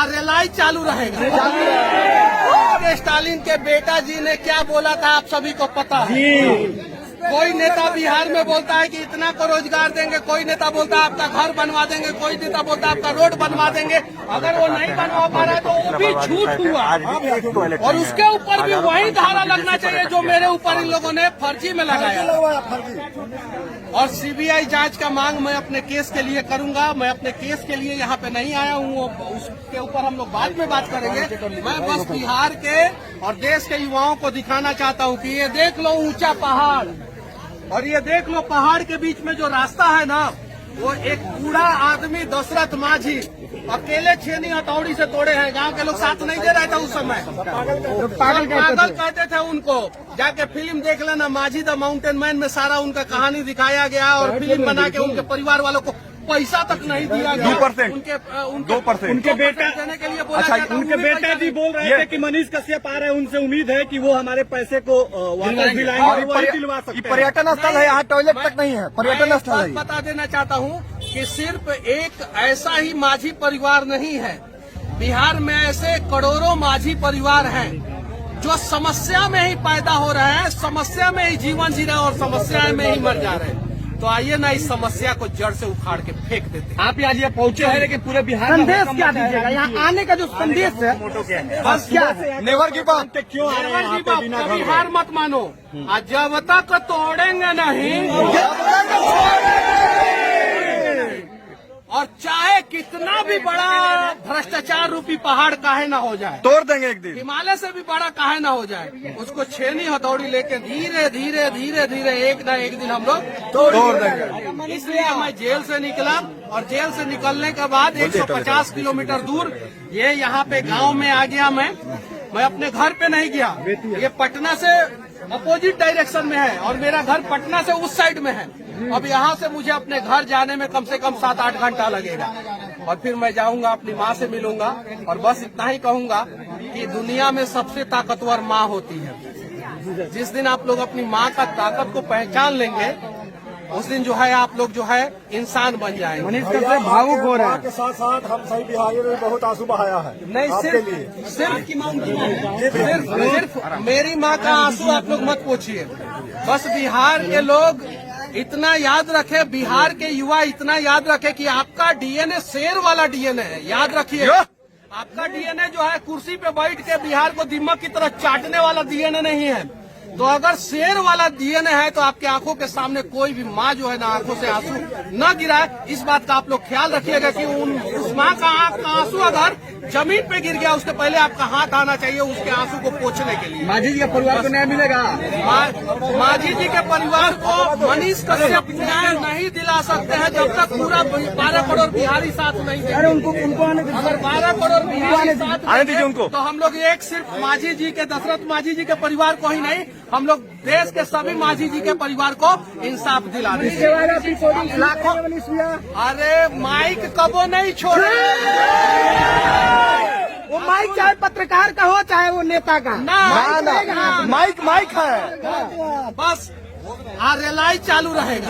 रेलाई चालू रहेगा। स्टालिन के बेटा जी ने क्या बोला था आप सभी को पता है। कोई नेता बिहार में बोलता है कि इतना को रोजगार देंगे, कोई नेता बोलता है आपका घर बनवा देंगे, कोई नेता बोलता है आपका रोड बनवा देंगे। अगर वो नहीं बनवा पा रहा है तो वो भी झूठ हुआ, और उसके ऊपर भी वही धारा लगना चाहिए जो मेरे ऊपर इन लोगों ने फर्जी में लगाया। और सीबीआई जांच का मांग मैं अपने केस के लिए करूंगा। मैं अपने केस के लिए यहाँ पे नहीं आया हूँ, उसके ऊपर हम लोग बाद में बात करेंगे। मैं बस बिहार के और देश के युवाओं को दिखाना चाहता हूँ कि ये देख लो ऊंचा पहाड़, और ये देख लो पहाड़ के बीच में जो रास्ता है ना, वो एक बूढ़ा आदमी दशरथ माझी अकेले छेनी हथौड़ी से तोड़े हैं। गांव के लोग साथ नहीं दे रहे थे उस समय, पागल कहते थे उनको। जाके फिल्म देख लेना, माझी द माउंटेन मैन में सारा उनका कहानी दिखाया गया, और फिल्म बना के उनके परिवार वालों को पैसा तक नहीं दिया गया। 2% उनके बेटा देने के लिए बोला। अच्छा, उनके बेटा जी बोल रहे थे कि मनीष कश्यप आ रहे हैं, उनसे उम्मीद है कि वो हमारे पैसे को वापस दिलाएंगे। पर्यटन स्थल है, यहाँ टॉयलेट तक नहीं है, पर्यटन स्थल है। बता देना चाहता हूँ कि सिर्फ एक ऐसा ही माझी परिवार नहीं है, बिहार में ऐसे करोड़ों माझी परिवार हैं जो समस्या में ही पैदा हो रहे हैं, समस्या में ही जीवन जी रहे हैं और समस्या में ही मर जा रहे हैं। तो आइए ना इस समस्या को जड़ से उखाड़ के फेंक देते हैं। आप यहाँ ये पहुँचे हैं, लेकिन पूरे बिहार में संदेश क्या दीजिएगा यहाँ आने का जो संदेश है? बस क्या नेवर गिव अप, क्यों आ रहे हैं यहाँ पे बिना कभी हार मत मानो, जब तक तोड़ेंगे नहीं, और चाहे कितना भी बड़ा भ्रष्टाचार रूपी पहाड़ काहे ना हो जाए, तोड़ देंगे एक दिन। हिमालय से भी बड़ा काहे ना हो जाए, उसको छेनी हथौड़ी लेके धीरे धीरे धीरे धीरे एक ना एक दिन हम लोग तोड़ देंगे। इसलिए मैं जेल से निकला, और जेल से निकलने के बाद 150 किलोमीटर दूर ये यहाँ पे गांव में आ गया। मैं अपने घर पे नहीं गया, ये पटना से अपोजिट डायरेक्शन में है और मेरा घर पटना से उस साइड में है। अब यहाँ से मुझे अपने घर जाने में कम से कम 7-8 घंटा लगेगा, और फिर मैं जाऊंगा, अपनी माँ से मिलूंगा, और बस इतना ही कहूंगा कि दुनिया में सबसे ताकतवर माँ होती है। जिस दिन आप लोग अपनी माँ का ताकत को पहचान लेंगे, उस दिन जो है आप लोग जो है इंसान बन जाएंगे। मनीष कश्यप भावुक हो रहा है। के साथ साथ हम सभी बिहारियों ने बहुत आंसू बहाया है। नहीं, सिर्फ मेरी माँ का आंसू आप लोग मत पूछिए। बस बिहार के लोग इतना याद रखे, बिहार के युवा इतना याद रखे कि आपका डीएनए शेर वाला डीएनए है। याद रखिए, आपका डीएनए जो है कुर्सी पे बैठ के बिहार को दिमाग की तरह चाटने वाला डीएनए नहीं है। तो अगर शेर वाला डीएनए है तो आपकी आंखों के सामने कोई भी माँ जो है ना आंखों से आंसू न गिराए। इस बात का आप लोग ख्याल रखिएगा कि उस माँ का आंख का आंसू अगर जमीन पे गिर गया, उसके पहले आपका हाथ आना चाहिए उसके आंसू को पोंछने के लिए। माझी जी के परिवार को न्याय मिलेगा। माझी जी के परिवार को मनीष कश्यप न्याय नहीं दिला सकते हैं जब तक पूरा 12 करोड़ बिहारी साथ नहीं देंगे। अगर 12 करोड़ बिहारी साथ आने दीजिए उनको, तो हम लोग एक सिर्फ माझी जी के, दशरथ माझी जी के परिवार को ही नहीं, हम लोग देश के सभी माझी जी के परिवार को इंसाफ दिला देंगे। लाखों, अरे माइक कबो नहीं छोड़े। वो माइक चाहे पत्रकार का हो चाहे वो नेता का, ना माइक है। बस रेलाई चालू रहेगा।